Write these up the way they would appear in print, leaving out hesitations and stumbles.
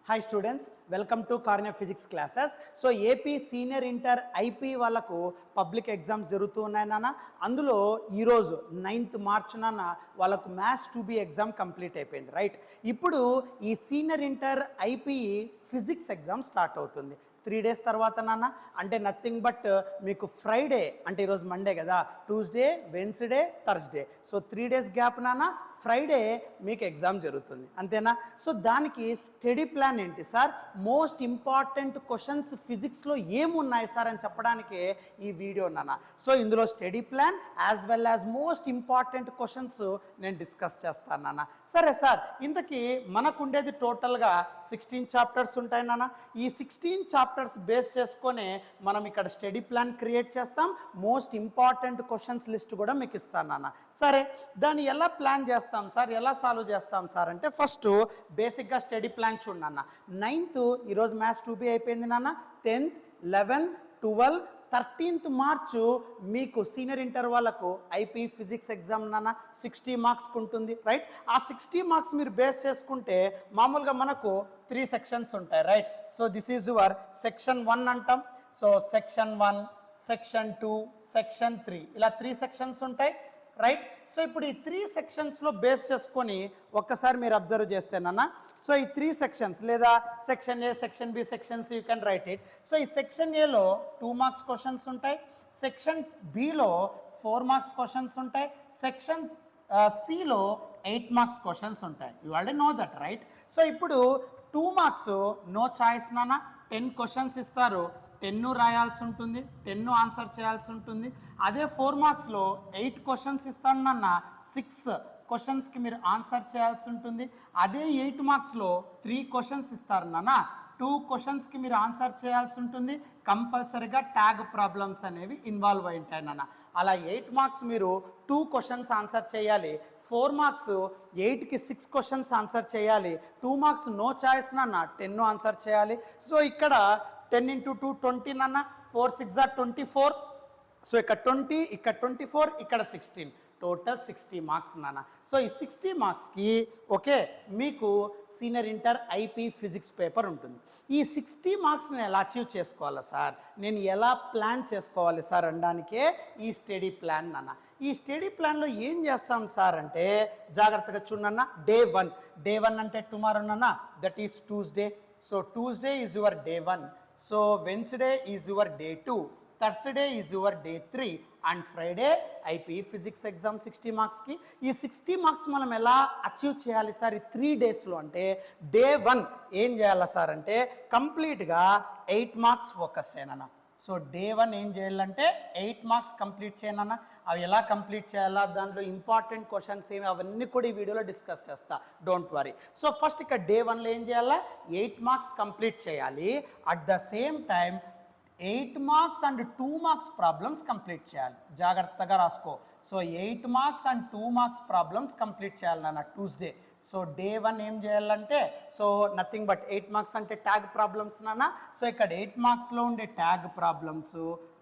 Hi students, welcome to cornea physics classes. So AP senior inter IP వాళ్ళకు public exams జరుగుతూ ఉన్నాయి నాన్న. అందులో ఈరోజు 9th మార్చ్ నాన్న వాళ్ళకు మ్యాథ్స్ 2B ఎగ్జామ్ కంప్లీట్ అయిపోయింది, రైట్? ఇప్పుడు ఈ senior inter IP physics exam start అవుతుంది 3 days తర్వాత నాన్న. అంటే నథింగ్ బట్ మీకు ఫ్రైడే, అంటే ఈరోజు మండే కదా, Tuesday, Wednesday, Thursday, so 3 days gap నాన్న. ఫ్రైడే మీకు ఎగ్జామ్ జరుగుతుంది, అంతేనా? సో దానికి స్టడీ ప్లాన్ ఏంటి సార్, మోస్ట్ ఇంపార్టెంట్ క్వశ్చన్స్ ఫిజిక్స్లో ఏమున్నాయి సార్ అని చెప్పడానికి ఈ వీడియో నాన్న. సో ఇందులో study plan as well as most important questions నేను డిస్కస్ చేస్తాను నాన్న. సరే సార్, ఇంతకీ మనకుండేది టోటల్గా 16 చాప్టర్స్ ఉంటాయి నాన్న. ఈ 16 చాప్టర్స్ బేస్ చేసుకొని మనం ఇక్కడ స్టడీ ప్లాన్ క్రియేట్ చేస్తాం. మోస్ట్ ఇంపార్టెంట్ క్వశ్చన్స్ లిస్ట్ కూడా మీకు ఇస్తాను నాన్న. సరే, దాన్ని ఎలా ప్లాన్ చేస్తాం సార్, ఎలా సాల్వ్ చేస్తాం సార్ అంటే ఫస్ట్ బేసిక్గా స్టడీ ప్లాన్ చూడండి నాన్న. 9th ఈరోజు మ్యాథ్స్ 2B అయిపోయింది నాన్న. 10th, 11, 12, 13th మార్చు మీకు సీనియర్ ఇంటర్ వాళ్ళకు ఐపీ ఫిజిక్స్ ఎగ్జామ్ నాన్న 60 మార్క్స్కి ఉంటుంది, రైట్? ఆ 60 మార్క్స్ మీరు బేస్ చేసుకుంటే మామూలుగా మనకు 3 సెక్షన్స్ ఉంటాయి, right? So this is your section 1 అంటాం. సో సెక్షన్ 1, సెక్షన్ 2, సెక్షన్ 3, ఇలా 3 సెక్షన్స్ ఉంటాయి, రైట్? సో ఇప్పుడు ఈ 3 సెక్షన్స్లో బేస్ చేసుకొని ఒక్కసారి మీరు అబ్జర్వ్ చేస్తేనన్నా, సో ఈ 3 సెక్షన్స్ లేదా section A, section B, section C, you can write it. So ఈ సెక్షన్ ఏలో 2 మార్క్స్ క్వశ్చన్స్ ఉంటాయి, సెక్షన్ బిలో 4 మార్క్స్ క్వశ్చన్స్ ఉంటాయి, సెక్షన్ సిలో 8 మార్క్స్ క్వశ్చన్స్ ఉంటాయి. You already know that, right? So ఇప్పుడు 2 మార్క్స్ నో చాయిస్ నాన్న. 10 క్వశ్చన్స్ ఇస్తారు, 10 రాయాల్సి ఉంటుంది, 10 ఆన్సర్ చేయాల్సి ఉంటుంది. అదే 4 మార్క్స్లో 8 క్వశ్చన్స్ ఇస్తాను నాన్న, 6 క్వశ్చన్స్కి మీరు ఆన్సర్ చేయాల్సి ఉంటుంది. అదే 8 మార్క్స్లో 3 క్వశ్చన్స్ ఇస్తారు నాన్న, 2 క్వశ్చన్స్కి మీరు ఆన్సర్ చేయాల్సి ఉంటుంది. కంపల్సరీగా ట్యాగ్ ప్రాబ్లమ్స్ అనేవి ఇన్వాల్వ్ అయి ఉంటాయి నాన్న. అలా 8 మార్క్స్ మీరు 2 క్వశ్చన్స్ ఆన్సర్ చేయాలి, 4 మార్క్స్ 8కి 6 క్వశ్చన్స్ ఆన్సర్ చేయాలి, 2 మార్క్స్ నో చాయిస్ నాన్న, 10 ఆన్సర్ చేయాలి. సో ఇక్కడ 10 into 2 20 నాన్న, 4 6 are 24. సో ఇక్కడ 20, ఇక్కడ 24, ఇక్కడ 16, టోటల్ 60 మార్క్స్ నాన్న. సో ఈ 60 మార్క్స్కి ఓకే మీకు senior inter IP physics paper ఉంటుంది. ఈ 60 మార్క్స్ నేను ఎలా అచీవ్ చేసుకోవాలా సార్, నేను ఎలా ప్లాన్ చేసుకోవాలి సార్ అనడానికే ఈ స్టడీ ప్లాన్ నాన్న. ఈ స్టడీ ప్లాన్లో ఏం చేస్తాం సార్ అంటే జాగ్రత్తగా చూడన్న. డే 1 అంటే టుమారో నాన్న, that is Tuesday. So Tuesday is your day 1. So Wednesday is your day 2, Thursday is your day 3 and Friday IP physics exam 60 మార్క్స్కి. ఈ 60 మార్క్స్ మనం ఎలా అచీవ్ చేయాలి సార్ ఈ 3 daysలో అంటే డే 1 ఏం చేయాలా సార్ అంటే కంప్లీట్గా 8 మార్క్స్ ఫోకస్ చేయనన్నా. సో డే 1 ఏం చేయాలంటే 8 మార్క్స్ కంప్లీట్ చేయనన్నా. అవి ఎలా కంప్లీట్ చేయాలా, దాంట్లో ఇంపార్టెంట్ క్వశ్చన్స్ ఏమి, అవన్నీ కూడా ఈ వీడియోలో డిస్కస్ చేస్తా, డోంట్ వరీ. సో ఫస్ట్ ఇక్కడ డే 1లో ఏం చేయాలా, 8 మార్క్స్ కంప్లీట్ చేయాలి. At the same time 8 marks and 2 marks problems complete చేయాలి. జాగ్రత్తగా రాసుకో. So 8 marks and 2 marks problems complete చేయాలి నాన్న ట్యూస్డే. సో డే 1 ఏం చేయాలంటే, సో నథింగ్ బట్ 8 మార్క్స్ అంటే ట్యాగ్ ప్రాబ్లమ్స్ నాన్న. సో ఇక్కడ 8 మార్క్స్లో ఉండే ట్యాగ్ ప్రాబ్లమ్స్,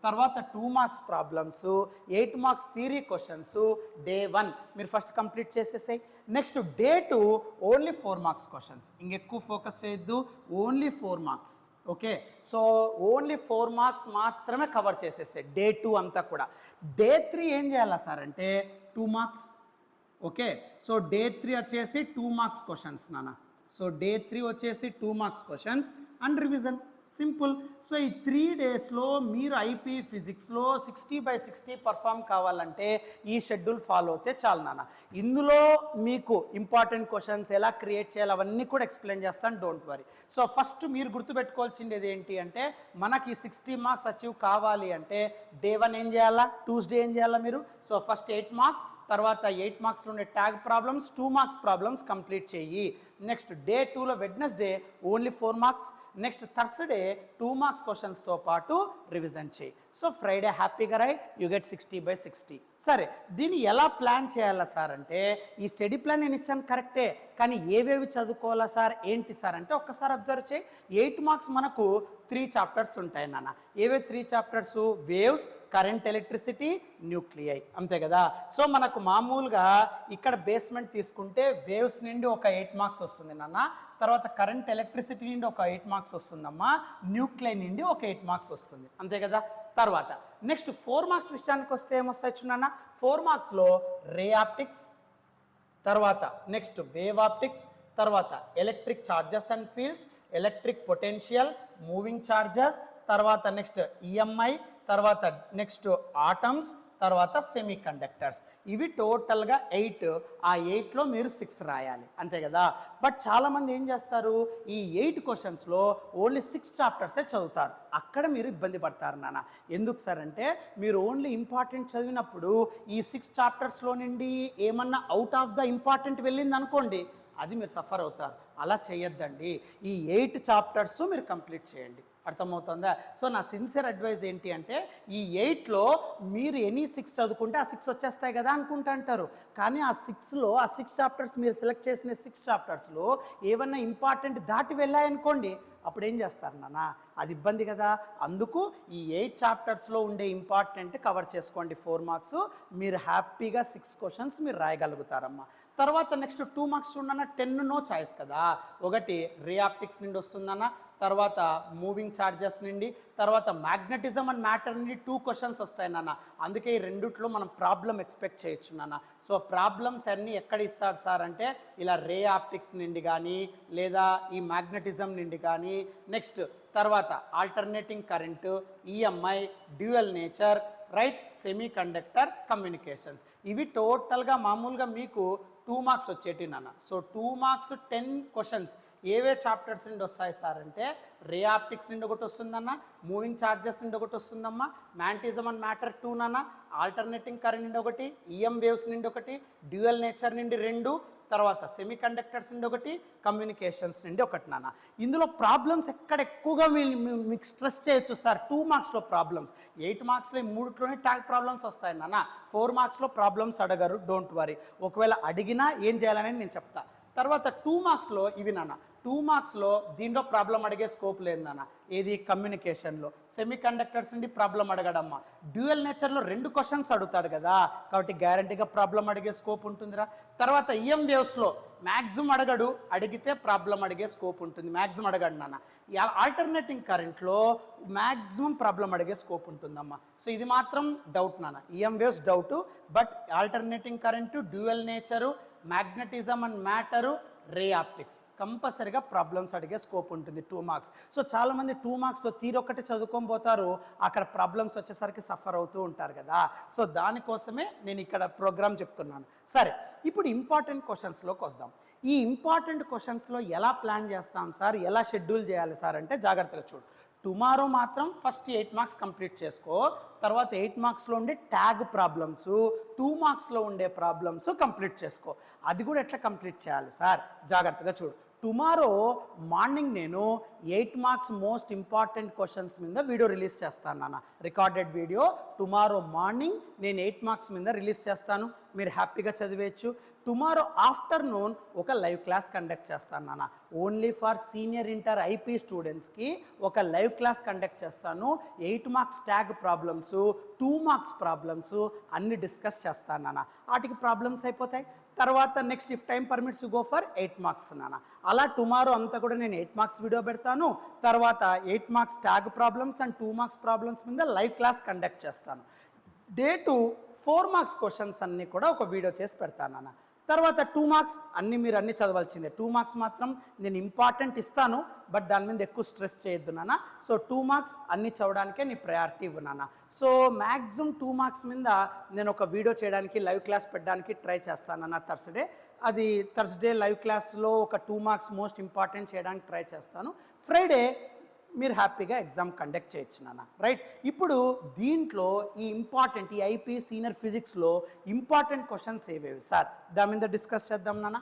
తర్వాత 2 marks problems, 8 marks theory questions day 1 మీరు ఫస్ట్ కంప్లీట్ చేసేసాయి. Next day 2 only 4 marks questions, ఇంకెక్కువ ఫోకస్ చేయొద్దు, only 4 marks. Okay, so only 4 marks మాత్రమే కవర్ చేసేసాయి డే 2 అంతా కూడా. డే 3 ఏం చేయాలా సార్ అంటే 2 మార్క్స్. ఓకే, సో డే 3 వచ్చేసి 2 మార్క్స్ క్వశ్చన్స్ నాన్న. సో డే 3 వచ్చేసి 2 marks questions and revision, simple. So ఈ 3 daysలో మీరు ఐపీ ఫిజిక్స్లో 60/60 పర్ఫామ్ కావాలంటే ఈ షెడ్యూల్ ఫాలో అవుతే చాలు నాన్న. ఇందులో మీకు ఇంపార్టెంట్ క్వశ్చన్స్ ఎలా క్రియేట్ చేయాలి అవన్నీ కూడా ఎక్స్ప్లెయిన్ చేస్తాను, డోంట్ వరీ. సో ఫస్ట్ మీరు గుర్తుపెట్టుకోవాల్సింది ఏంటి అంటే మనకి 60 మార్క్స్ అచీవ్ కావాలి అంటే డే 1 ఏం చేయాలా, ట్యూస్డే ఏం చేయాలా మీరు. సో ఫస్ట్ 8 మార్క్స్, తర్వాత 8 మార్క్స్లో ఉండే tag problems, 2 marks problems complete చేయి. నెక్స్ట్ డే 2లో Wednesday only 4 marks. Next Thursday 2 marks క్వశ్చన్స్తో పాటు రివిజన్ చేయి. సో ఫ్రైడే హ్యాపీగా రాయి, యూ గెట్ 60/60. సరే, దీన్ని ఎలా ప్లాన్ చేయాలా సార్ అంటే, ఈ స్టడీ ప్లాన్ నేను ఇచ్చాను కరెక్టే, కానీ ఏవేవి చదువుకోవాలా సార్, ఏంటి సార్ అంటే ఒక్కసారి అబ్జర్వ్ చేయి. 8 మార్క్స్ మనకు 3 చాప్టర్స్ ఉంటాయి నాన్న. ఏవే 3 chapters? Waves, current, electricity, nuclei, అంతే కదా. సో మనకు మామూలుగా ఇక్కడ బేస్మెంట్ తీసుకుంటే వేవ్స్ నుండి ఒక 8 మార్క్స్ వస్తుంది నాన్న, తర్వాత కరెంట్ ఎలక్ట్రిసిటీ నుండి ఒక 8 మార్క్స్ వస్తుందమ్మా, న్యూక్లియై నుండి ఒక 8 మార్క్స్ వస్తుంది, అంతే కదా. తర్వాత నెక్స్ట్ 4 మార్క్స్ విషయానికి వస్తే ఏమొస్తాయి చూడన్న, 4 మార్క్స్లో రే ఆప్టిక్స్, తర్వాత నెక్స్ట్ వేవ్ ఆప్టిక్స్, తర్వాత electric charges and fields, electric potential, moving charges, తర్వాత నెక్స్ట్ ఈఎంఐ, తర్వాత నెక్స్ట్ ఆటమ్స్, తర్వాత సెమీ కండక్టర్స్. ఇవి టోటల్గా 8. ఆ 8లో మీరు 6 రాయాలి, అంతే కదా. బట్ చాలామంది ఏం చేస్తారు, ఈ 8 క్వశ్చన్స్లో ఓన్లీ 6 చాప్టర్సే చదువుతారు. అక్కడ మీరు ఇబ్బంది పడతారు నాన్న. ఎందుకు సార్ అంటే, మీరు ఓన్లీ ఇంపార్టెంట్ చదివినప్పుడు ఈ 6 చాప్టర్స్లో నుండి ఏమన్నా అవుట్ ఆఫ్ ద ఇంపార్టెంట్ వెళ్ళింది అనుకోండి, అది మీరు సఫర్ అవుతారు. అలా చేయొద్దండి. ఈ 8 చాప్టర్స్ మీరు కంప్లీట్ చేయండి, అర్థమవుతుందా. సో నా సిన్సియర్ అడ్వైజ్ ఏంటి అంటే, ఈ 8లో మీరు ఎనీ 6 చదువుకుంటే ఆ 6 వచ్చేస్తాయి కదా అనుకుంటా అంటారు. కానీ ఆ 6లో ఆ 6 చాప్టర్స్ మీరు సెలెక్ట్ చేసిన 6 చాప్టర్స్లో ఏమన్నా ఇంపార్టెంట్ దాటి వెళ్ళాయనుకోండి, అప్పుడు ఏం చేస్తారు నాన్న, అది ఇబ్బంది కదా. అందుకు ఈ 8 చాప్టర్స్లో ఉండే ఇంపార్టెంట్ కవర్ చేసుకోండి. 4 మార్క్స్ మీరు హ్యాపీగా 6 క్వశ్చన్స్ మీరు రాయగలుగుతారమ్మా. తర్వాత నెక్స్ట్ 2 మార్క్స్ చూడన్న, 10 నో చాయిస్ కదా. ఒకటి రే ఆప్టిక్స్ నుండి వస్తుందన్న, తర్వాత మూవింగ్ చార్జెస్ నుండి, తర్వాత మ్యాగ్నెటిజం అండ్ మ్యాటర్ నుండి 2 క్వశ్చన్స్ వస్తాయి నాన్న. అందుకే ఈ రెండిట్లో మనం ప్రాబ్లం ఎక్స్పెక్ట్ చేయొచ్చు నాన్న. సో ప్రాబ్లమ్స్ అన్నీ ఎక్కడ ఇస్తారు సార్ అంటే, ఇలా రే ఆప్టిక్స్ నుండి కానీ, లేదా ఈ మ్యాగ్నెటిజం నుండి కానీ, నెక్స్ట్ తర్వాత alternating current, EMI, dual nature, right, semi conductor, communications. ఇవి టోటల్గా మామూలుగా మీకు 2 మార్క్స్ వచ్చేటి నాన్న. సో 2 మార్క్స్ 10 క్వశ్చన్స్ ఏవే చాప్టర్స్ నుండి వస్తాయి సార్ అంటే, రే ఆప్టిక్స్ నుండి ఒకటి వస్తుందన్న, మూవింగ్ చార్జెస్ నుండి ఒకటి వస్తుందమ్మా, మ్యాగ్నెటిజం అండ్ మ్యాటర్ 2 నాన్న, ఆల్టర్నేటింగ్ కరెంట్ నుండి ఒకటి, ఈఎం వేవ్స్ నుండి ఒకటి, డ్యూయల్ నేచర్ నుండి 2, తర్వాత సెమీ కండక్టర్స్ నుండి ఒకటి, కమ్యూనికేషన్స్ నుండి ఒకటి నాన్న. ఇందులో ప్రాబ్లమ్స్ ఎక్కడ ఎక్కువగా మీకు స్ట్రెస్ చేయొచ్చు సార్, 2 మార్క్స్లో ప్రాబ్లమ్స్. 8 మార్క్స్లో ఈ 3లోనే ట్యాగ్ ప్రాబ్లమ్స్ వస్తాయి నాన్న. 4 మార్క్స్లో ప్రాబ్లమ్స్ అడగరు, డోంట్ వరీ. ఒకవేళ అడిగినా ఏం చేయాలని నేను చెప్తా. తర్వాత 2 మార్క్స్లో ఇవి నాన్న. 2 మార్క్స్లో దీంట్లో ప్రాబ్లం అడిగే స్కోప్ లేదు నాన్న. ఏది, కమ్యూనికేషన్లో. సెమీ కండక్టర్స్ నుండి ప్రాబ్లం అడగడమ్మా. డ్యూయల్ నేచర్లో 2 క్వశ్చన్స్ అడుగుతాడు కదా, కాబట్టి గ్యారంటీగా ప్రాబ్లం అడిగే స్కోప్ ఉంటుందిరా. తర్వాత ఈఎం వేవ్స్లో మ్యాక్సిమం అడగడు, అడిగితే ప్రాబ్లం అడిగే స్కోప్ ఉంటుంది, మ్యాక్సిమం అడగడు నాన్న. ఆల్టర్నేటింగ్ కరెంట్లో మ్యాక్సిమం ప్రాబ్లం అడిగే స్కోప్ ఉంటుందమ్మా. సో ఇది మాత్రం డౌట్ నాన్న. EM waves doubt, but alternating current, dual nature, magnetism and matter, ray optics కంపల్సరిగా ప్రాబ్లమ్స్ అడిగే స్కోప్ ఉంటుంది 2 మార్క్స్. సో చాలామంది 2 మార్క్స్లో తీరొక్కటి చదువుకొని పోతారు, అక్కడ ప్రాబ్లమ్స్ వచ్చేసరికి సఫర్ అవుతూ ఉంటారు కదా. సో దానికోసమే నేను ఇక్కడ ప్రోగ్రామ్ చెప్తున్నాను. సరే, ఇప్పుడు ఇంపార్టెంట్ క్వశ్చన్స్లోకి వద్దాం. ఈ ఇంపార్టెంట్ క్వశ్చన్స్లో ఎలా ప్లాన్ చేస్తాం సార్, ఎలా షెడ్యూల్ చేయాలి సార్ అంటే, జాగ్రత్తగా చూడు. టుమారో మాత్రం ఫస్ట్ 8 మార్క్స్ కంప్లీట్ చేసుకో, తర్వాత 8 మార్క్స్లో ఉండే ట్యాగ్ ప్రాబ్లమ్స్, 2 మార్క్స్లో ఉండే ప్రాబ్లమ్స్ కంప్లీట్ చేసుకో. అది కూడా ఎట్లా కంప్లీట్ చేయాలి సార్, జాగ్రత్తగా చూడు. టుమారో మార్నింగ్ నేను 8 మార్క్స్ మోస్ట్ ఇంపార్టెంట్ క్వశ్చన్స్ మీద వీడియో రిలీజ్ చేస్తాను నాన్న, రికార్డెడ్ వీడియో. టుమారో మార్నింగ్ నేను 8 మార్క్స్ మీద రిలీజ్ చేస్తాను, మీరు హ్యాపీగా చదివేయచ్చు. టుమారో ఆఫ్టర్నూన్ ఒక లైవ్ క్లాస్ కండక్ట్ చేస్తాను నాన్న, only for senior inter IP స్టూడెంట్స్కి ఒక లైవ్ క్లాస్ కండక్ట్ చేస్తాను. 8 marks tag problems, 2 marks problems అన్ని డిస్కస్ చేస్తాను నాన్న. వాటికి ప్రాబ్లమ్స్ అయిపోతాయి. తర్వాత next if time permits go for 8 marks నాన్న. అలా టుమారో అంతా కూడా నేను 8 మార్క్స్ వీడియో పెడతాను. తర్వాత 8 marks tag problems and 2 marks problems మీద లైవ్ క్లాస్ కండక్ట్ చేస్తాను. డే 2 4 మార్క్స్ క్వశ్చన్స్ అన్నీ కూడా ఒక వీడియో చేసి పెడతాను నాన్న. తర్వాత 2 మార్క్స్ మీరు అన్నీ చదవాల్సిందే. 2 మార్క్స్ మాత్రం నేను ఇంపార్టెంట్ ఇస్తాను, బట్ దాని మీద ఎక్కువ స్ట్రెస్ చేయొద్దు నాన్న. సో 2 మార్క్స్ అన్నీ చదవడానికే నీ ప్రయారిటీ ఇవ్వు నాన్న. సో మ్యాక్సిమం 2 మార్క్స్ మీద నేను ఒక వీడియో చేయడానికి, లైవ్ క్లాస్ పెట్టడానికి ట్రై చేస్తాను అన్న థర్స్డే. అది థర్స్డే లైవ్ క్లాస్లో ఒక 2 మార్క్స్ మోస్ట్ ఇంపార్టెంట్ చేయడానికి ట్రై చేస్తాను. ఫ్రైడే మీరు హ్యాపీగా ఎగ్జామ్ కండక్ట్ చేయొచ్చు నాన్న, రైట్. ఇప్పుడు దీంట్లో ఈ ఇంపార్టెంట్, ఈ ఐపీ సీనియర్ ఫిజిక్స్లో ఇంపార్టెంట్ క్వశ్చన్స్ ఏవేవి సార్, దాని మీద డిస్కస్ చేద్దాం నాన్న,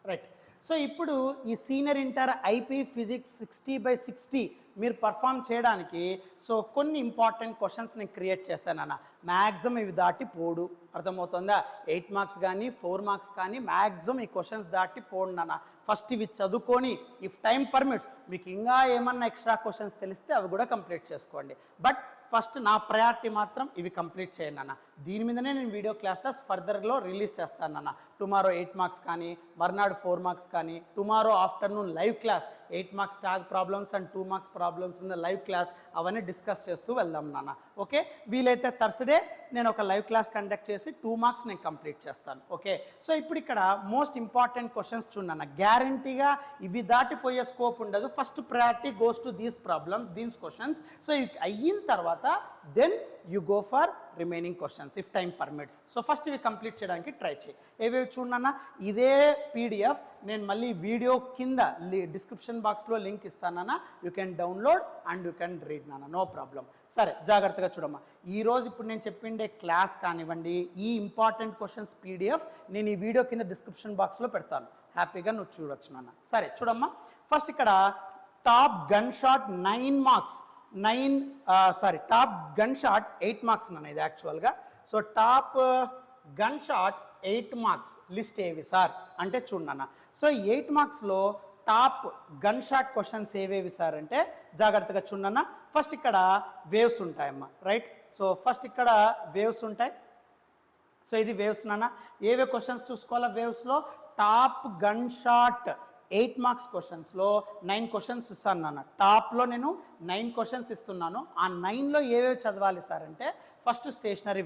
రైట్. సో ఇప్పుడు ఈ సీనియర్ ఇంటర్ ఐపీ ఫిజిక్స్ 60/60 మీరు పర్ఫామ్ చేయడానికి సో కొన్ని ఇంపార్టెంట్ క్వశ్చన్స్ నేను క్రియేట్ చేశానన్న. మ్యాక్సిమం ఇవి దాటి పోడు, అర్థమవుతుందా? 8 మార్క్స్ కానీ 4 మార్క్స్ కానీ మ్యాక్సిమం ఈ క్వశ్చన్స్ దాటి పోడు నాన్న. ఫస్ట్ ఇవి చదువుకొని ఇఫ్ టైం పర్మిట్స్ మీకు ఇంకా ఏమన్నా ఎక్స్ట్రా క్వశ్చన్స్ తెలిస్తే అవి కూడా కంప్లీట్ చేసుకోండి. బట్ ఫస్ట్ నా ప్రయారిటీ మాత్రం ఇవి కంప్లీట్ చేయండి అన్న. దీని మీదనే నేను వీడియో క్లాసెస్ ఫర్దర్లో రిలీజ్ చేస్తానన్న. టుమారో 8 మార్క్స్ కానీ, మర్నాడు 4 మార్క్స్ కానీ, tomorrow afternoon live class 8 marks tag problems and 2 marks problems ఉన్న లైవ్ క్లాస్ అవన్నీ డిస్కస్ చేస్తూ వెళ్దాం నాన్న. ఓకే, వీలైతే థర్స్డే నేను ఒక లైవ్ క్లాస్ కండక్ట్ చేసి 2 మార్క్స్ నేను కంప్లీట్ చేస్తాను. ఓకే, సో ఇప్పుడు ఇక్కడ మోస్ట్ ఇంపార్టెంట్ క్వశ్చన్స్ చూడన్న. గ్యారంటీగా ఇవి దాటిపోయే స్కోప్ ఉండదు. First priority goes to these problems, these questions. So ఇవి అయిన తర్వాత then you go for remaining questions if time permits. So first ఇవి కంప్లీట్ చేయడానికి ట్రై చేయి. ఏవేవి చూడన్నా, ఇదే పీడిఎఫ్ నేను మళ్ళీ వీడియో కింద డిస్క్రిప్షన్ బాక్స్లో లింక్ ఇస్తానన్నా. You can download and you can read నాన్న, నో ప్రాబ్లం. సరే, జాగ్రత్తగా చూడమ్మా. ఈరోజు ఇప్పుడు నేను చెప్పిండే క్లాస్ కానివ్వండి, ఈ ఇంపార్టెంట్ క్వశ్చన్స్ పీడిఎఫ్ నేను ఈ వీడియో కింద డిస్క్రిప్షన్ బాక్స్లో పెడతాను, హ్యాపీగా నువ్వు చూడొచ్చు నాన్న. సరే చూడమ్మా, ఫస్ట్ ఇక్కడ top gun shot 9 marks, top gun shot 8 marks నాన్న ఇది యాక్చువల్గా. So top gun shot 8 marks list ఏవి సార్ అంటే చూడన్న. సో 8 మార్క్స్లో టాప్ గన్ షాట్ క్వశ్చన్స్ ఏవేవి సార్ అంటే జాగ్రత్తగా చూడన్న. ఫస్ట్ ఇక్కడ వేవ్స్ ఉంటాయమ్మా, రైట్? సో ఫస్ట్ ఇక్కడ వేవ్స్ ఉంటాయి. సో ఇది వేవ్స్ నాన్న. ఏవే క్వశ్చన్స్ చూసుకోవాలా వేవ్స్లో? టాప్ గన్ షాట్ 8 మార్క్స్ క్వశ్చన్స్లో 9 క్వశ్చన్స్ ఇస్తాను నాన్న. టాప్లో నేను 9 క్వశ్చన్స్ ఇస్తున్నాను. ఆ 9లో ఏవేవి చదవాలి సార్ అంటే ఫస్ట్ స్టేషనరీ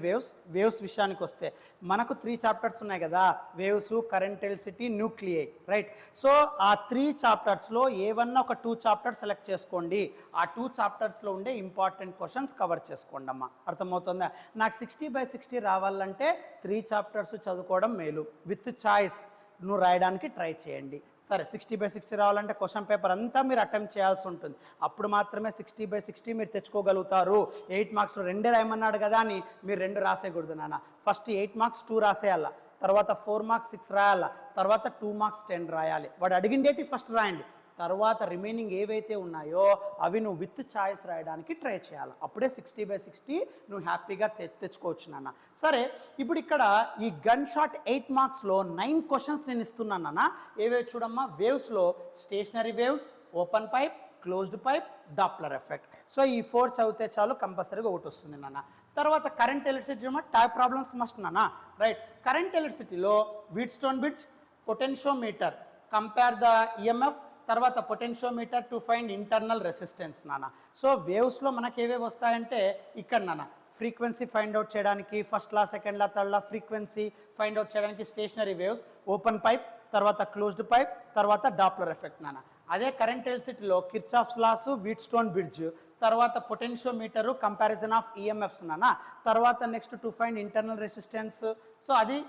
వేవ్స్ విషయానికి వస్తే మనకు 3 చాప్టర్స్ ఉన్నాయి కదా, waves, current electricity, nuclei, right? So ఆ 3 చాప్టర్స్లో ఏవన్నా ఒక 2 చాప్టర్స్ సెలెక్ట్ చేసుకోండి. ఆ 2 చాప్టర్స్లో ఉండే ఇంపార్టెంట్ క్వశ్చన్స్ కవర్ చేసుకోండి అమ్మా, అర్థమవుతుందా? నాకు 60/60 రావాలంటే 3 చాప్టర్స్ చదువుకోవడం మేలు. విత్ చాయిస్ నువ్వు రాయడానికి ట్రై చేయండి. సరే, 60/60 రావాలంటే క్వశ్చన్ పేపర్ అంతా మీరు అటెంప్ట్ చేయాల్సి ఉంటుంది. అప్పుడు మాత్రమే 60/60 మీరు తెచ్చుకోగలుగుతారు. 8 మార్క్స్లో 2 రాయమన్నాడు కదా అని మీరు 2 రాసేయకూడదు నాన్న. ఫస్ట్ 8 మార్క్స్ 2 రాసేయాల, తర్వాత 4 మార్క్స్ 6 రాయాల, తర్వాత 2 మార్క్స్ 10 రాయాలి. వాడు అడిగిండేటి ఫస్ట్ రాయండి, తర్వాత రిమైనింగ్ ఏవైతే ఉన్నాయో అవి నువ్వు విత్ ఛాయిస్ రాయడానికి ట్రై చేయాలి. అప్పుడే 60/60 నువ్వు హ్యాపీగా తెచ్చుకోవచ్చు నాన్న. సరే, ఇప్పుడు ఇక్కడ ఈ గన్ షాట్ 8 మార్క్స్లో 9 క్వశ్చన్స్ నేను ఇస్తున్నాను నాన్న. ఏవే చూడమ్మా, వేవ్స్లో stationary waves, open pipe, closed pipe, Doppler effect. So ఈ 4 చదివితే చాలు, కంపల్సరీగా ఒకటి వస్తుంది నాన్న. తర్వాత current electricity type problems must నాన్న, రైట్? కరెంట్ ఎలక్ట్రిసిటీలో Wheatstone bridge, potentiometer, compare the EMF, తర్వాత potentiometer to find internal resistance నాన్న. సో వేవ్స్లో మనకి ఏవేవి వస్తాయంటే ఇక్కడ నాన్న, ఫ్రీక్వెన్సీ ఫైండ్ అవుట్ చేయడానికి first law, second law, third law frequency find out చేయడానికి స్టేషనరీ వేవ్స్, ఓపెన్ పైప్, తర్వాత క్లోజ్డ్ పైప్, తర్వాత డాప్లర్ ఎఫెక్ట్ నాన్న. అదే కరెంట్ ఎలక్ట్రిసిటీలో కిర్చాఫ్స్ లాస్, వీట్స్టోన్ బ్రిడ్జ్, తర్వాత పొటెన్షియోమీటరు, కంపారిజన్ ఆఫ్ ఈఎంఎఫ్స్ నాన్న, తర్వాత next to find internal resistance. So అది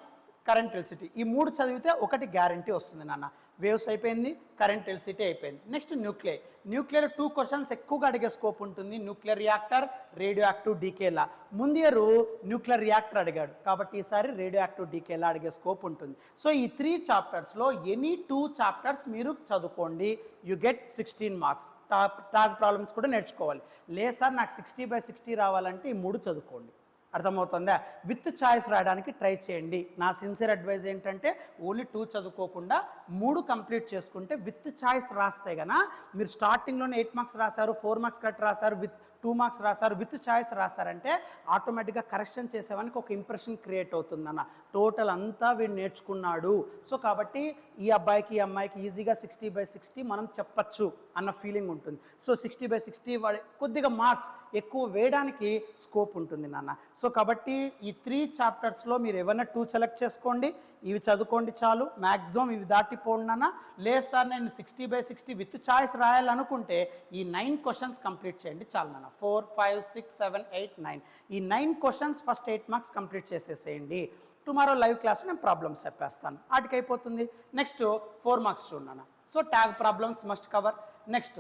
కరెంట్ ఎలక్ట్రిసిటీ. ఈ 3 చదివితే ఒకటి గ్యారంటీ వస్తుంది నాన్న. వేవ్స్ అయిపోయింది, కరెంట్ ఎలక్ట్రిసిటీ అయిపోయింది. నెక్స్ట్ న్యూక్లియర్ 2 క్వశ్చన్స్ ఎక్కువగా అడిగే స్కోప్ ఉంటుంది. న్యూక్లియర్ రియాక్టర్, రేడియో యాక్టివ్ డీకేలా. ముందు ఇయర్ న్యూక్లియర్ రియాక్టర్ అడిగాడు కాబట్టి ఈసారి రేడియో యాక్టివ్ డీకేలా అడిగే స్కోప్ ఉంటుంది. సో ఈ 3 చాప్టర్స్లో ఎనీ 2 చాప్టర్స్ మీరు చదువుకోండి, you get 16 marks. Tag problems కూడా నేర్చుకోవాలి. లేదు సార్ నాకు 60/60 రావాలంటే ఈ 3 చదువుకోండి, అర్థమవుతుందా? విత్ ఛాయిస్ రాయడానికి ట్రై చేయండి. నా సిన్సియర్ అడ్వైజ్ ఏంటంటే ఓన్లీ 2 చదువుకోకుండా 3 కంప్లీట్ చేసుకుంటే విత్ ఛాయిస్ రాస్తే గన మీరు స్టార్టింగ్లోనే 8 మార్క్స్ రాశారు, 4 మార్క్స్ కట్ రాశారు, విత్ 2 మార్క్స్ రాశారు, విత్ ఛాయిస్ రాశారంటే ఆటోమేటిక్గా కరెక్షన్ చేసేవానికి ఒక ఇంప్రెషన్ క్రియేట్ అవుతుందన్న. టోటల్ అంతా వీడు నేర్చుకున్నాడు, సో కాబట్టి ఈ అబ్బాయికి ఈ అమ్మాయికి ఈజీగా 60/60 మనం చెప్పచ్చు అన్న ఫీలింగ్ ఉంటుంది. సో 60/60 వాడి కొద్దిగా మార్క్స్ ఎక్కువ వేయడానికి స్కోప్ ఉంటుంది నాన్న. సో కాబట్టి ఈ 3 చాప్టర్స్లో మీరు ఏమైనా 2 సెలెక్ట్ చేసుకోండి, ఇవి చదువుకోండి చాలు. మ్యాక్సిమం ఇవి దాటిపోండి నాన్న. లేదు సార్ నేను 60/60 విత్ ఛాయిస్ రాయాలనుకుంటే ఈ 9 క్వశ్చన్స్ కంప్లీట్ చేయండి చాలు నాన్న. 4, 5, 6, 7, 8, 9 ఈ 9 క్వశ్చన్స్ ఫస్ట్ 8 మార్క్స్ కంప్లీట్ చేసేసేయండి. టుమారో లైవ్ క్లాస్ నేను ప్రాబ్లమ్స్ చెప్పేస్తాను, వాటికి అయిపోతుంది. నెక్స్ట్ 4 మార్క్స్ చూడన్నా. So tag problems must cover. Next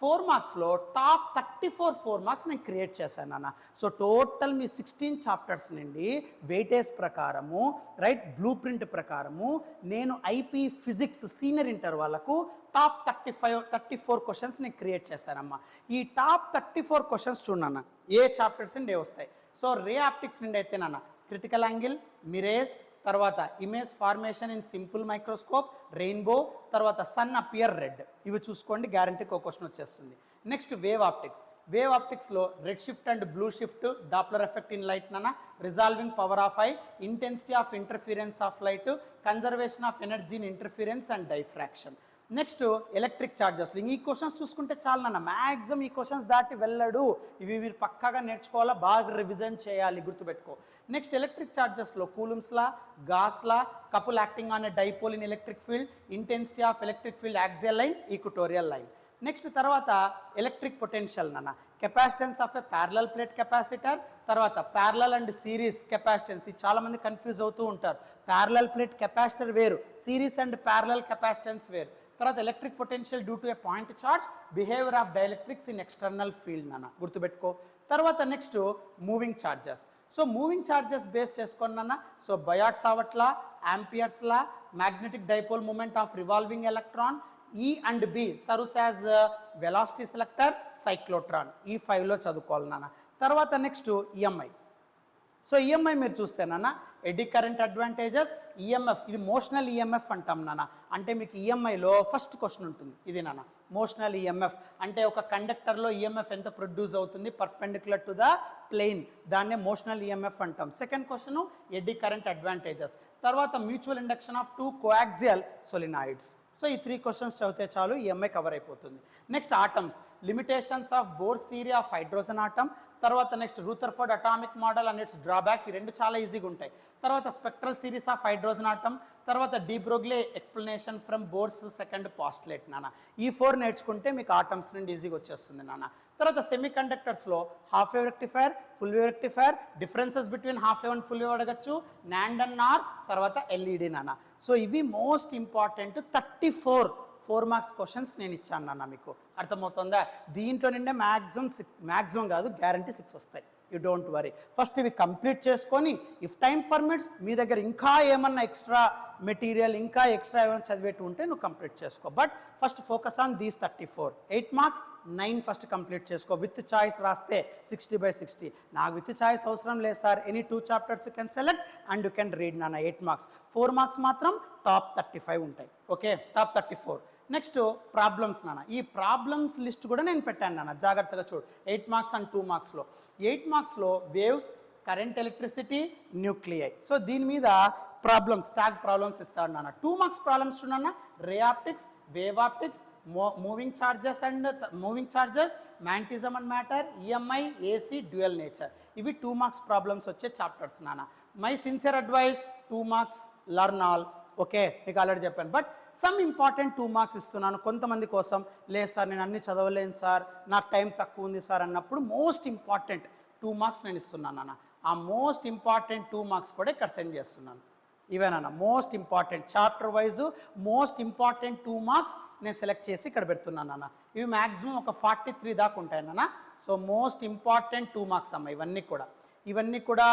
4 మార్క్స్లో టాప్ 34 4 మార్క్స్ నేను క్రియేట్ చేశాను అన్న. సో టోటల్ మీ 16 చాప్టర్స్ నుండి వెయిటేజ్ ప్రకారము రైట్ బ్లూ ప్రింట్ ప్రకారము నేను ఐపీ ఫిజిక్స్ సీనియర్ ఇంటర్ వాళ్ళకు టాప్ 34 క్వశ్చన్స్ నేను క్రియేట్ చేశానమ్మా. ఈ టాప్ 34 క్వశ్చన్స్ చూడన్న ఏ చాప్టర్స్ నుండి వస్తాయి. సో రే ఆప్టిక్స్ నుండి అయితేనన్న క్రిటికల్ యాంగిల్, మిరేజ్, తర్వాత image formation in simple microscope, rainbow, తర్వాత సన్ అపియర్ రెడ్, ఇవి చూసుకోండి గ్యారంటీకి ఒక క్వశ్చన్ వచ్చేస్తుంది. నెక్స్ట్ వేవ్ ఆప్టిక్స్లో red shift and blue shift, Doppler effect in light నాన్న, resolving power of eye, intensity of interference of light, conservation of energy in interference and diffraction. Next electric charges. ఈ questions చూసుకుంటే చాలా నాన్న, maximum ఈ questions దాటి వెళ్ళడు. ఇవి మీరు పక్కాగా నేర్చుకోవాలా, బాగా రివిజన్ చేయాలి, గుర్తుపెట్టుకో. నెక్స్ట్ ఎలక్ట్రిక్ చార్జెస్లో Coulomb's law, Gauss law, couple acting on a dipole in electric field, intensity of electric field axial line, equatorial line. Next తర్వాత ఎలక్ట్రిక్ పొటెన్షియల్ నాన్న, capacitance of a parallel plate capacitor, తర్వాత ప్యారలల్ అండ్ సిరీస్ కెపాసిటెన్స్. ఇది చాలామంది confuse అవుతూ ఉంటారు. Parallel plate capacitor వేరు, series and parallel capacitance వేరు. తర్వాత electric potential due to a point charge, behaviour of dielectrics in external field నాన్న, గుర్తుపెట్టుకో. తర్వాత next moving charges. So moving charges base చేసుకున్నా so Biot Savart law, Ampere's law, magnetic dipole moment of revolving electron, E and B serves as velocity selector, cyclotron. ఈ 5లో చదువుకోవాలి నాన్న. తర్వాత next EMI. So EMI మీరు చూస్తేనన్నా eddy current advantages, EMF, ఇది మోషనల్ EMF అంటాం నాన్న. అంటే మీకు ఈఎంఐలో ఫస్ట్ క్వశ్చన్ ఉంటుంది ఇది నాన్న, మోషనల్ ఈఎంఎఫ్ అంటే ఒక కండక్టర్లో ఈఎంఎఫ్ ఎంత ప్రొడ్యూస్ అవుతుంది పర్పెండిక్యులర్ టు ద ప్లేన్, దాన్నే మోషనల్ ఈఎంఎఫ్ అంటాం. Second question eddy current advantages. తర్వాత mutual induction of 2 coaxial solenoids. So ఈ 3 క్వశ్చన్స్ చదివితే చాలు, ఈఎంఐ కవర్ అయిపోతుంది. Next atoms, limitations of Bohr's theory of hydrogen atom. తర్వాత నెక్స్ట్ Rutherford atomic model and its drawbacks, ఈ 2 చాలా ఈజీగా ఉంటాయి. తర్వాత spectral series of hydrogen atom, తర్వాత de Broglie explanation from bores second postulate నాన్న. ఈ 4 నేర్చుకుంటే మీకు ఆటమ్స్ నుండి ఈజీగా వచ్చేస్తుంది నాన్న. తర్వాత సెమీ కండక్టర్స్లో half wave rectifier, full wave rectifier, differences between half wave and full wave అడగచ్చు, నాండ్ అండ్ నార్, తర్వాత ఎల్ఈడి నాన్న. సో ఇవి మోస్ట్ ఇంపార్టెంట్ 34 4 మార్క్స్ క్వశ్చన్స్ నేను ఇచ్చాను నాన్న. మీకు అర్థమవుతుందా? దీంట్లో నిండే మ్యాక్సిమం కాదు, గ్యారంటీ 6 వస్తాయి. You don't worry. ఫస్ట్ ఇవి కంప్లీట్ చేసుకొని ఇఫ్ టైం పర్మిట్స్ మీ దగ్గర ఇంకా ఏమన్నా ఎక్స్ట్రా మెటీరియల్, ఇంకా ఎక్స్ట్రా ఏమైనా చదివేట్టు ఉంటే నువ్వు కంప్లీట్ చేసుకో. But first focus on these 34. 8 marks 9 first complete చేసుకో. విత్ చాయిస్ రాస్తే 60/60. నాకు విత్ చాయిస్ అవసరం లేదు sir, any 2 chapters you can select and you can read నాన్న. 8 మార్క్స్. 4 మార్క్స్ మాత్రం టాప్ 35 ఉంటాయి. Okay, top 34. నెక్స్ట్ ప్రాబ్లమ్స్ నాన్న. ఈ ప్రాబ్లమ్స్ లిస్ట్ కూడా నేను పెట్టాను నాన్న, జాగ్రత్తగా చూడు. 8 మార్క్స్ అండ్ 2 మార్క్స్లో 8 మార్క్స్లో waves, current, electricity, nuclei. So దీని మీద ప్రాబ్లమ్స్, ట్యాగ్ ప్రాబ్లమ్స్ ఇస్తాడు నాన్న. 2 మార్క్స్ ప్రాబ్లమ్స్ చూడన్నా, ray optics, wave optics, moving charges, magnetism and matter, EMI, AC, dual nature. ఇవి 2 మార్క్స్ ప్రాబ్లమ్స్ వచ్చే చాప్టర్స్ నాన్న. My sincere advice 2 marks learn all. Okay, మీకు already చెప్పాను. బట్ సమ్ ఇంపార్టెంట్ 2 మార్క్స్ ఇస్తున్నాను కొంతమంది కోసం. లేదు సార్ నేను అన్ని చదవలేను సార్, నాకు టైం తక్కువ ఉంది సార్ అన్నప్పుడు మోస్ట్ ఇంపార్టెంట్ 2 మార్క్స్ నేను ఇస్తున్నాను అన్న. ఆ మోస్ట్ ఇంపార్టెంట్ 2 మార్క్స్ కూడా ఇక్కడ సెండ్ చేస్తున్నాను. ఇవేనన్న most important chapter wise most important 2 marks నేను సెలెక్ట్ చేసి ఇక్కడ పెడుతున్నాను అన్న. ఇవి మ్యాక్సిమం ఒక 43 దాకా ఉంటాయన్న. సో మోస్ట్ ఇంపార్టెంట్ 2 మార్క్స్ అమ్మ. ఇవన్నీ కూడా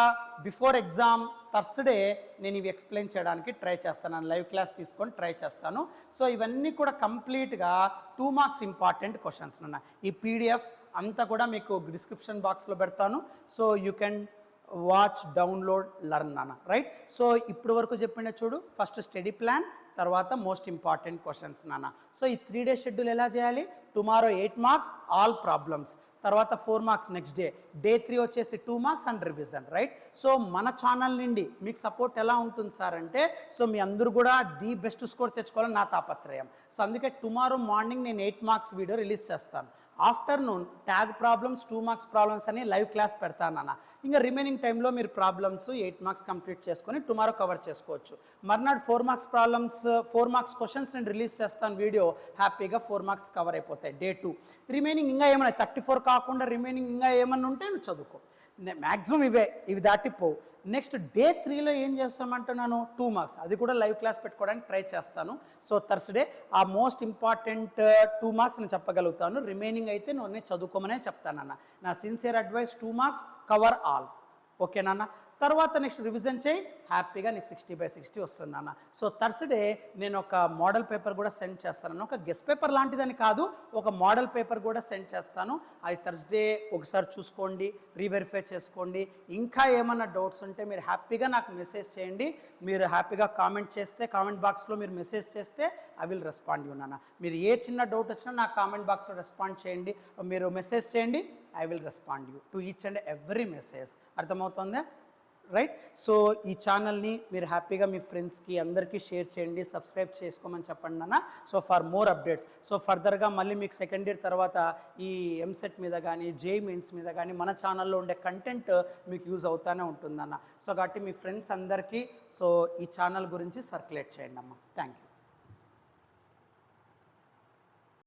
బిఫోర్ ఎగ్జామ్ థర్స్డే నేను ఇవి ఎక్స్ప్లెయిన్ చేయడానికి ట్రై చేస్తాను, లైవ్ క్లాస్ తీసుకొని ట్రై చేస్తాను. సో ఇవన్నీ కూడా కంప్లీట్గా 2 మార్క్స్ ఇంపార్టెంట్ క్వశ్చన్స్ అన్న. ఈ పీడిఎఫ్ అంతా కూడా మీకు డిస్క్రిప్షన్ బాక్స్లో పెడతాను. So you can watch, download, learn అన్న. రైట్. సో ఇప్పుడు వరకు చెప్పిండే చూడు, ఫస్ట్ స్టడీ ప్లాన్, తర్వాత మోస్ట్ ఇంపార్టెంట్ క్వశ్చన్స్ నాన్న. సో ఈ 3 డే షెడ్యూల్ ఎలా చేయాలి? టుమారో 8 మార్క్స్ ఆల్ ప్రాబ్లమ్స్, తర్వాత 4 మార్క్స్ నెక్స్ట్ డే, డే 3 వచ్చేసి 2 marks and revision. Right. So మన ఛానల్ నుండి మీకు సపోర్ట్ ఎలా ఉంటుంది సార్ అంటే, సో మీ అందరూ కూడా ది బెస్ట్ స్కోర్ తెచ్చుకోవాలని నా తాపత్రయం. సో అందుకే టుమారో మార్నింగ్ నేను 8 మార్క్స్ వీడియో రిలీజ్ చేస్తాను. Afternoon tag problems, 2 marks problems అని లైవ్ క్లాస్ పెడతాను అన్న. ఇంకా రిమైనింగ్ టైంలో మీరు ప్రాబ్లమ్స్ 8 మార్క్స్ కంప్లీట్ చేసుకొని టుమారో కవర్ చేసుకోవచ్చు. మర్నాడు 4 మార్క్స్ ప్రాబ్లమ్స్, 4 మార్క్స్ క్వశ్చన్స్ నేను రిలీజ్ చేస్తాను వీడియో, హ్యాపీగా 4 మార్క్స్ కవర్ అయిపోతాయి డే 2. రిమైనింగ్ ఇంకా ఏమన్నా 34 కాకుండా రిమైనింగ్ ఇంకా ఏమన్నా ఉంటే నువ్వు చదువుకో. మ్యాక్సిమం ఇవి దాటిపోవు. నెక్స్ట్ డే 3లో ఏం చేస్తామంటున్నాను, 2 మార్క్స్, అది కూడా లైవ్ క్లాస్ పెట్టుకోవడానికి ట్రై చేస్తాను. సో థర్స్డే ఆ మోస్ట్ ఇంపార్టెంట్ 2 మార్క్స్ నేను చెప్పగలుగుతాను, రిమైనింగ్ అయితే నేను చదువుకోమనే చెప్తానన్న. నా sincere advice 2 marks cover all. ఓకేనా? తర్వాత నెక్స్ట్ రివిజన్ చేయి, హ్యాపీగా నీకు 60/60 వస్తుంది అన్న. సో థర్స్డే నేను ఒక మోడల్ పేపర్ కూడా సెండ్ చేస్తాను, ఒక గెస్ట్ పేపర్ లాంటిదని కాదు, ఒక మోడల్ పేపర్ కూడా సెండ్ చేస్తాను. అది థర్స్డే ఒకసారి చూసుకోండి, రీవెరిఫై చేసుకోండి. ఇంకా ఏమన్నా డౌట్స్ ఉంటే మీరు హ్యాపీగా నాకు మెసేజ్ చేయండి. మీరు హ్యాపీగా కామెంట్ చేస్తే, కామెంట్ బాక్స్లో మీరు మెసేజ్ చేస్తే ఐ విల్ రెస్పాండ్ యూ నాన్న. మీరు ఏ చిన్న డౌట్ వచ్చినా నాకు కామెంట్ బాక్స్లో రెస్పాండ్ చేయండి, మీరు మెసేజ్ చేయండి, I will respond you to each and every message. అర్థమవుతుందా? రైట్. సో ఈ ఛానల్ని మీరు హ్యాపీగా మీ ఫ్రెండ్స్కి అందరికీ షేర్ చేయండి, సబ్స్క్రైబ్ చేసుకోమని చెప్పండి నాన్న. So for more updates, so ఫర్దర్గా మళ్ళీ మీకు సెకండ్ ఇయర్ తర్వాత ఈ ఎంసెట్ మీద కానీ జేఈఈ మెయిన్స్ మీద కానీ మన ఛానల్లో ఉండే కంటెంట్ మీకు యూజ్ అవుతూనే ఉంటుందన్న. సో కాబట్టి మీ ఫ్రెండ్స్ అందరికీ సో ఈ ఛానల్ గురించి సర్క్యులేట్ చేయండి అమ్మ. Thank you.